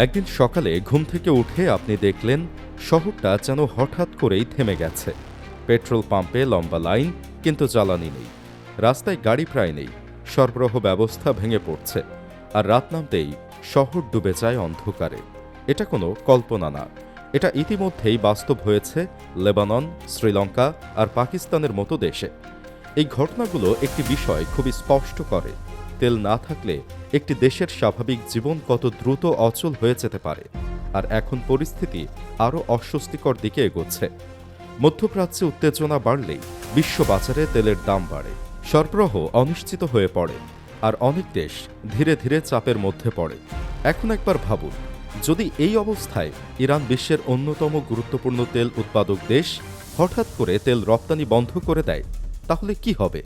একদিন সকালে ঘুম থেকে উঠে আপনি দেখলেন শহরটা যেন হঠাৎ করেই থেমে গেছে। পেট্রোল পাম্পে লম্বা লাইন, কিন্তু জ্বালানি নেই। রাস্তায় গাড়ি প্রায় নেই। সরবরাহ ব্যবস্থা ভেঙে পড়ছে। আর রাত নামতেই শহর ডুবে যায় অন্ধকারে। এটা কোনো কল্পনা না, এটা ইতিমধ্যেই বাস্তব হয়েছে লেবানন, শ্রীলঙ্কা আর পাকিস্তানের মতো দেশে। এই ঘটনাগুলো একটি বিষয় খুবই স্পষ্ট করে, তেল না থাকলে একটি দেশের স্বাভাবিক জীবন কত দ্রুত অচল হয়ে যেতে পারে। আর এখন পরিস্থিতি আরও অস্বস্তিকর দিকে এগোচ্ছে। মধ্যপ্রাচ্যে উত্তেজনা বাড়লেই বিশ্ব বাজারে তেলের দাম বাড়ে, সরবরাহ অনিশ্চিত হয়ে পড়ে, আর অনেক দেশ ধীরে ধীরে চাপের মধ্যে পড়ে। এখন একবার ভাবুন, যদি এই অবস্থায় ইরান বিশ্বের অন্যতম গুরুত্বপূর্ণ তেল উৎপাদক দেশ হঠাৎ করে তেল রপ্তানি বন্ধ করে দেয়, তাহলে কি হবে?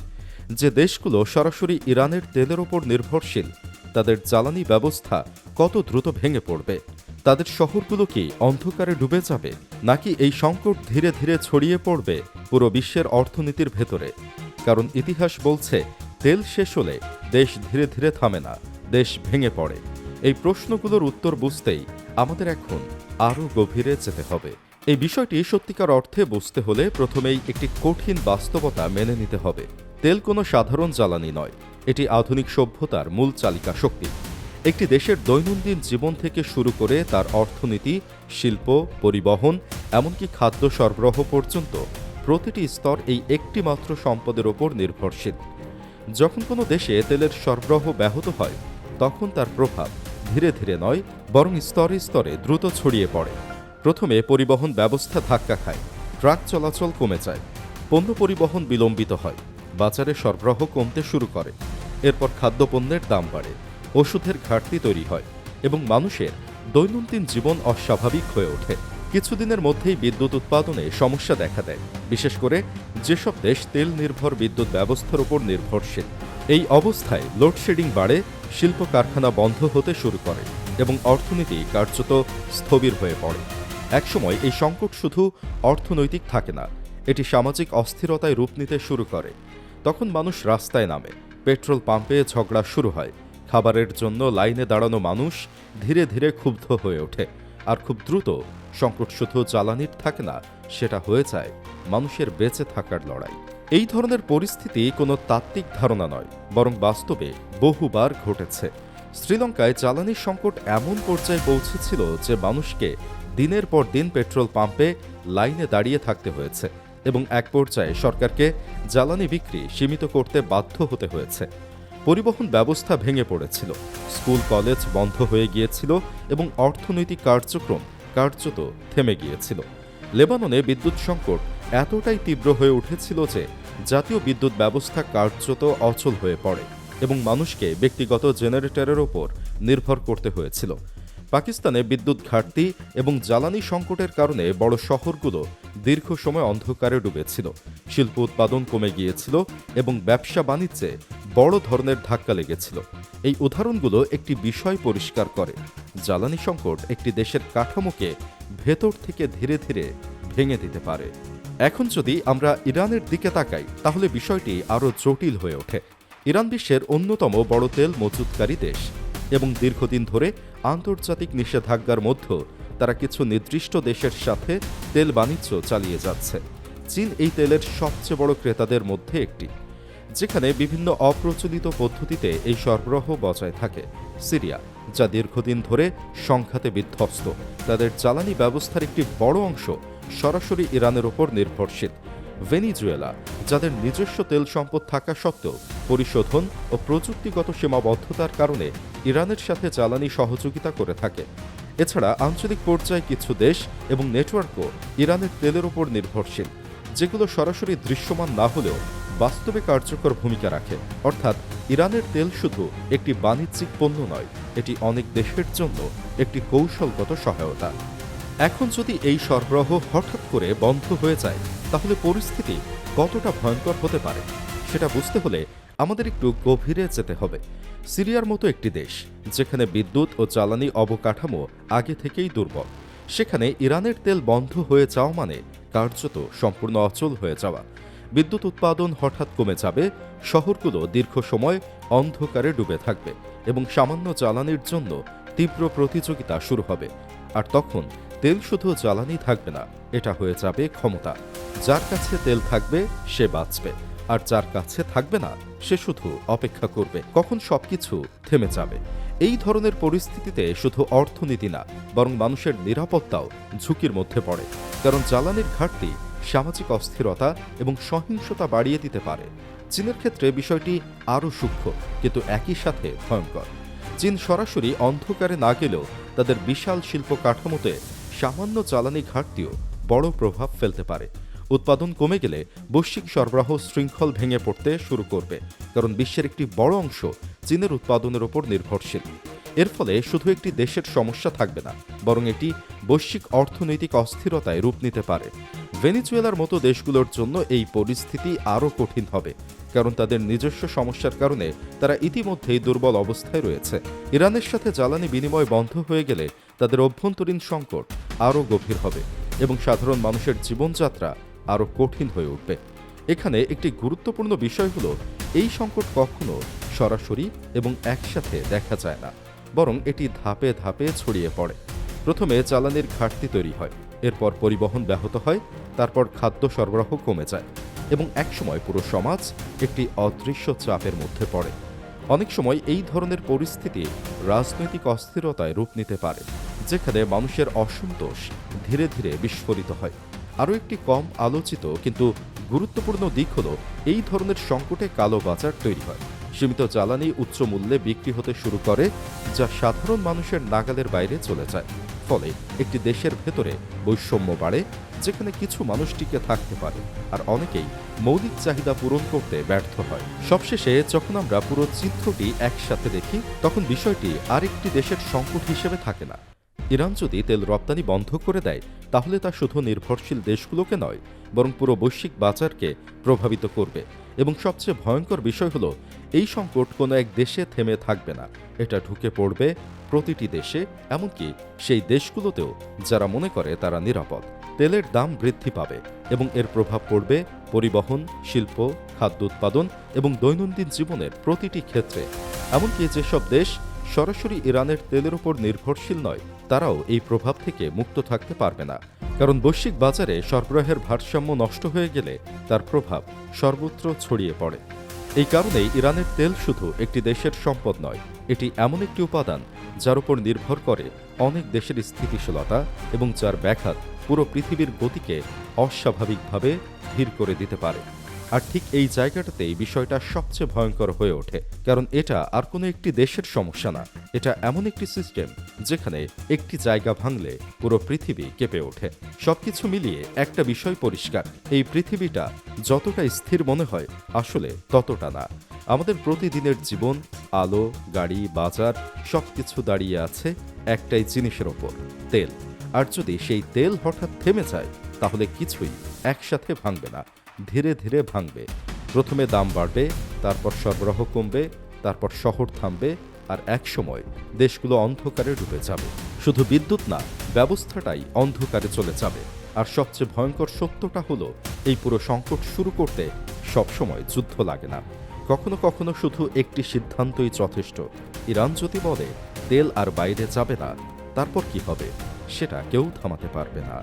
যে দেশগুলো সরাসরি ইরানের তেলের ওপর নির্ভরশীল, তাদের জ্বালানি ব্যবস্থা কত দ্রুত ভেঙে পড়বে। তাদের শহরগুলো কি অন্ধকারে ডুবে যাবে, নাকি এই সংকট ধীরে ধীরে ছড়িয়ে পড়বে পুরো বিশ্বের অর্থনীতির ভেতরে? কারণ ইতিহাস বলছে, তেল শেষ হলে দেশ ধীরে ধীরে থামে না, দেশ ভেঙে পড়ে। এই প্রশ্নগুলোর উত্তর বুঝতেই আমাদের এখন আরও গভীরে যেতে হবে। এই বিষয়টি সত্যিকার অর্থে বুঝতে হলে প্রথমেই একটি কঠিন বাস্তবতা মেনে নিতে হবে। তেল কোনো সাধারণ জ্বালানি নয়, এটি আধুনিক সভ্যতার মূল চালিকা শক্তি। একটি দেশের দৈনন্দিন জীবন থেকে শুরু করে তার অর্থনীতি, শিল্প, পরিবহন, এমনকি খাদ্য সরবরাহ পর্যন্ত প্রতিটি স্তর এই একটি মাত্র সম্পদের ওপর নির্ভরশীল। যখন কোনো দেশে তেলের সরবরাহ ব্যাহত হয়, তখন তার প্রভাব ধীরে ধীরে নয়, বরং স্তরে স্তরে দ্রুত ছড়িয়ে পড়ে। প্রথমে পরিবহন ব্যবস্থা ধাক্কা খায়, ট্রাক চলাচল কমে যায়, পণ্য পরিবহন বিলম্বিত হয়, বাজারে সরবরাহ কমতে শুরু করে। এরপর খাদ্যপণ্যের দাম বাড়ে, ওষুধের ঘাটতি তৈরি হয়, এবং মানুষের দৈনন্দিন জীবন অস্বাভাবিক হয়ে ওঠে। কিছুদিনের মধ্যেই বিদ্যুৎ উৎপাদনে সমস্যা দেখা দেয়, বিশেষ করে যেসব দেশ তেল নির্ভর বিদ্যুৎ ব্যবস্থার উপর নির্ভরশীল। এই অবস্থায় লোডশেডিং বাড়ে, শিল্প কারখানা বন্ধ হতে শুরু করে, এবং অর্থনীতি কার্যত স্থবির হয়ে পড়ে। একসময় এই সংকট শুধু অর্থনৈতিক থাকে না, এটি সামাজিক অস্থিরতায় রূপ নিতে শুরু করে। তখন মানুষ রাস্তায় নামে, পেট্রোল পাম্পে ঝগড়া শুরু হয়, খাবারের জন্য লাইনে দাঁড়ানো মানুষ ধীরে ধীরে ক্ষুব্ধ হয়ে ওঠে। আর খুব দ্রুত সংকট শুধু জ্বালানির থাকে না, সেটা হয়ে যায় মানুষের বেঁচে থাকার লড়াই। এই ধরনের পরিস্থিতি কোনো তাত্ত্বিক ধারণা নয়, বরং বাস্তবে বহুবার ঘটেছে। শ্রীলঙ্কায় জ্বালানির সংকট এমন পর্যায়ে পৌঁছেছিল যে মানুষকে দিনের পর দিন পেট্রোল পাম্পে লাইনে দাঁড়িয়ে থাকতে হয়েছে, এবং এক পর্যায়ে সরকারকে জ্বালানি বিক্রি সীমিত করতে বাধ্য হতে হয়েছে। পরিবহন ব্যবস্থা ভেঙে পড়েছিল, স্কুল কলেজ বন্ধ হয়ে গিয়েছিল, এবং অর্থনৈতিক কার্যক্রম কার্যত থেমে গিয়েছিল। লেবাননে বিদ্যুৎ সংকট এতটাই তীব্র হয়ে উঠেছিল যে জাতীয় বিদ্যুৎ ব্যবস্থা কার্যত অচল হয়ে পড়ে, এবং মানুষকে ব্যক্তিগত জেনারেটরের ওপর নির্ভর করতে হয়েছিল। পাকিস্তানে বিদ্যুৎ ঘাটতি এবং জ্বালানি সংকটের কারণে বড় শহরগুলো দীর্ঘ সময় অন্ধকারে ডুবেছিল, শিল্প উৎপাদন কমে গিয়েছিল, এবং ব্যবসা বাণিজ্যে বড় ধরনের ধাক্কা লেগেছিল। এই উদাহরণগুলো একটি বিষয় পরিষ্কার করে, জ্বালানি সংকট একটি দেশের কাঠামোকে ভেতর থেকে ধীরে ধীরে ভেঙে দিতে পারে। এখন যদি আমরা ইরানের দিকে তাকাই, তাহলে বিষয়টি আরও জটিল হয়ে ওঠে। ইরান বিশ্বের অন্যতম বড় তেল মজুতকারী দেশ, এবং দীর্ঘদিন ধরে আন্তর্জাতিক নিষেধাজ্ঞার মধ্যেও তারা কিছু নির্দিষ্ট দেশের সাথে তেল বাণিজ্য চালিয়ে যাচ্ছে। চীন এই তেলের সবচেয়ে বড় ক্রেতাদের মধ্যে একটি, যেখানে বিভিন্ন অপ্রচলিত পদ্ধতিতে এই সরবরাহ বজায় থাকে। সিরিয়া, যা দীর্ঘদিন ধরে সংঘাতে বিধ্বস্ত, তাদের জ্বালানি ব্যবস্থার একটি বড় অংশ সরাসরি ইরানের ওপর নির্ভরশীল। ভেনিজুয়েলা, যাদের নিজস্ব তেল সম্পদ থাকা সত্ত্বেও পরিশোধন ও প্রযুক্তিগত সীমাবদ্ধতার কারণে ইরানের সাথে জ্বালানি সহযোগিতা করে থাকে। এছাড়া আঞ্চলিক পর্যায়ে কিছু দেশ এবং নেটওয়ার্কও ইরানের তেলের উপর নির্ভরশীল, যেগুলো সরাসরি দৃশ্যমান না হলেও বাস্তবে কার্যকর ভূমিকা রাখে। অর্থাৎ ইরানের তেল শুধু একটি বাণিজ্যিক পণ্য নয়, এটি অনেক দেশের জন্য একটি কৌশলগত সহায়তা। এখন যদি এই সরবরাহ হঠাৎ করে বন্ধ হয়ে যায়, তাহলে পরিস্থিতি কতটা ভয়ঙ্কর হতে পারে সেটা বুঝতে হলে আমাদের একটু গভীরে যেতে হবে। সিরিয়ার মতো একটি দেশ, যেখানে বিদ্যুৎ ও জ্বালানি অবকাঠামো আগে থেকেই দুর্বল, সেখানে ইরানের তেল বন্ধ হয়ে যাওয়া মানে কার্যত সম্পূর্ণ অচল হয়ে যাওয়া। বিদ্যুৎ উৎপাদন হঠাৎ কমে যাবে, শহরগুলো দীর্ঘ সময় অন্ধকারে ডুবে থাকবে, এবং সামান্য জ্বালানির জন্য তীব্র প্রতিযোগিতা শুরু হবে। আর তখন তেল শুধু জ্বালানি থাকবে না, এটা হয়ে যাবে ক্ষমতা। যার কাছে তেল থাকবে সে বাঁচবে, আর যার কাছে থাকবে না সে শুধু অপেক্ষা করবে কখন সবকিছু থেমে যাবে। এই ধরনের পরিস্থিতিতে শুধু অর্থনীতি না, বরং মানুষের নিরাপত্তাও ঝুঁকির মধ্যে পড়ে। কারণ জ্বালানির ঘাটতি সামাজিক অস্থিরতা এবং সহিংসতা বাড়িয়ে দিতে পারে। চীনের ক্ষেত্রে বিষয়টি আরও সূক্ষ্ম, কিন্তু একই সাথে ভয়ঙ্কর। চীন সরাসরি অন্ধকারে না গেলেও তাদের বিশাল শিল্প কাঠামোতে সামান্য জ্বালানি ঘাটতিও বড় প্রভাব ফেলতে পারে। উৎপাদন কমে গেলে বৈশ্বিক সরবরাহ শৃঙ্খল ভেঙে পড়তে শুরু করবে, কারণ বিশ্বের একটি বড় অংশ চীনের উৎপাদনের ওপর নির্ভরশীল। এর ফলে শুধু একটি দেশের সমস্যা থাকবে না, বরং এটি বৈশ্বিক অর্থনৈতিক অস্থিরতায় রূপ নিতে পারে। ভেনেজুয়েলার মতো দেশগুলোর জন্য এই পরিস্থিতি আরও কঠিন হবে, কারণ তাদের নিজস্ব সমস্যার কারণে তারা ইতিমধ্যেই দুর্বল অবস্থায় রয়েছে। ইরানের সাথে জ্বালানি বিনিময় বন্ধ হয়ে গেলে তাদের অভ্যন্তরীণ সংকট আরও গভীর হবে এবং সাধারণ মানুষের জীবনযাত্রা আরও কঠিন হয়ে উঠবে। এখানে একটি গুরুত্বপূর্ণ বিষয় হলো, এই সংকট কখনো সরাসরি এবং একসাথে দেখা যায় না, বরং এটি ধাপে ধাপে ছড়িয়ে পড়ে। প্রথমে জ্বালানির ঘাটতি তৈরি হয়, এরপর পরিবহন ব্যাহত হয়, তারপর খাদ্য সরবরাহ কমে যায় এবং একসময় পুরো সমাজ একটি অদৃশ্য চাপের মধ্যে পড়ে। অনেক সময় এই ধরনের পরিস্থিতি রাজনৈতিক অস্থিরতায় রূপ নিতে পারে, যেখানে মানুষের অসন্তোষ ধীরে ধীরে বিস্ফোরিত হয়। আরও একটি কম আলোচিত কিন্তু গুরুত্বপূর্ণ দিক হল, এই ধরনের সংকটে কালো বাজার তৈরি হয়। সীমিত জ্বালানি উচ্চ মূল্যে বিক্রি হতে শুরু করে, যা সাধারণ মানুষের নাগালের বাইরে চলে যায়। ফলে একটি দেশের ভেতরে বৈষম্য বাড়ে, যেখানে কিছু মানুষ টিকে থাকতে পারে আর অনেকেই মৌলিক চাহিদা পূরণ করতে ব্যর্থ হয়। সবশেষে যখন আমরা পুরো চিত্রটি একসাথে দেখি, তখন বিষয়টি আরেকটি দেশের সংকট হিসেবে থাকে না। ইরান যদি তেল রপ্তানি বন্ধ করে দেয়, তাহলে তা শুধু নির্ভরশীল দেশগুলোকে নয়, বরং পুরো বৈশ্বিক বাজারকে প্রভাবিত করবে। এবং সবচেয়ে ভয়ঙ্কর বিষয় হলো, এই সংকট কোনো এক দেশে থেমে থাকবে না, এটা ঢুকে পড়বে প্রতিটি দেশে, এমনকি সেই দেশগুলোতেও যারা মনে করে তারা নিরাপদ। তেলের দাম বৃদ্ধি পাবে এবং এর প্রভাব পড়বে পরিবহন, শিল্প, খাদ্য উৎপাদন এবং দৈনন্দিন জীবনের প্রতিটি ক্ষেত্রে। এমনকি যেসব দেশ সরাসরি ইরানের তেলের উপর নির্ভরশীল নয়, তারাও এই প্রভাব থেকে মুক্ত থাকতে পারবে না। কারণ বৈশ্বিক বাজারে সরবরাহের ভারসাম্য নষ্ট হয়ে গেলে তার প্রভাব সর্বত্র ছড়িয়ে পড়ে। এই কারণেই ইরানের তেল শুধু একটি দেশের সম্পদ নয়, এটি এমন একটি উপাদান যার উপর নির্ভর করে অনেক দেশের স্থিতিশীলতা এবং যার ব্যাঘাত পুরো পৃথিবীর গতিকে অস্বাভাবিকভাবে ধীর করে দিতে পারে। আর ঠিক এই জায়গাটাতেই বিষয়টা সবচেয়ে ভয়ঙ্কর হয়ে ওঠে, কারণ এটা আর কোনো একটি দেশের সমস্যা না, এটা এমন একটি সিস্টেম যেখানে একটি জায়গা ভাঙলে পুরো পৃথিবী কেঁপে ওঠে। সবকিছু মিলিয়ে একটা বিষয় পরিষ্কার, এই পৃথিবীটা যতটা স্থির মনে হয় আসলে ততটা না। আমাদের প্রতিদিনের জীবন, আলো, গাড়ি, বাজার সবকিছু দাঁড়িয়ে আছে একটাই জিনিসের ওপর, তেল। আর যদি সেই তেল হঠাৎ থেমে যায়, তাহলে কিছুই একসাথে ভাঙবে না, ধীরে ধীরে ভাঙবে। প্রথমে দাম বাড়বে, তারপর সরবরাহ কমবে, তারপর শহর থামবে, আর একসময় দেশগুলো অন্ধকারে ডুবে যাবে। শুধু বিদ্যুৎ না, ব্যবস্থাটাই অন্ধকারে চলে যাবে। আর সবচেয়ে ভয়ঙ্কর সত্যটা হলো, এই পুরো সংকট শুরু করতে সবসময় যুদ্ধ লাগে না, কখনো কখনো শুধু একটি সিদ্ধান্তই যথেষ্ট। ইরান যদি বলে তেল আর বাইরে যাবে না, তারপর কি হবে সেটা কেউ থামাতে পারবে না।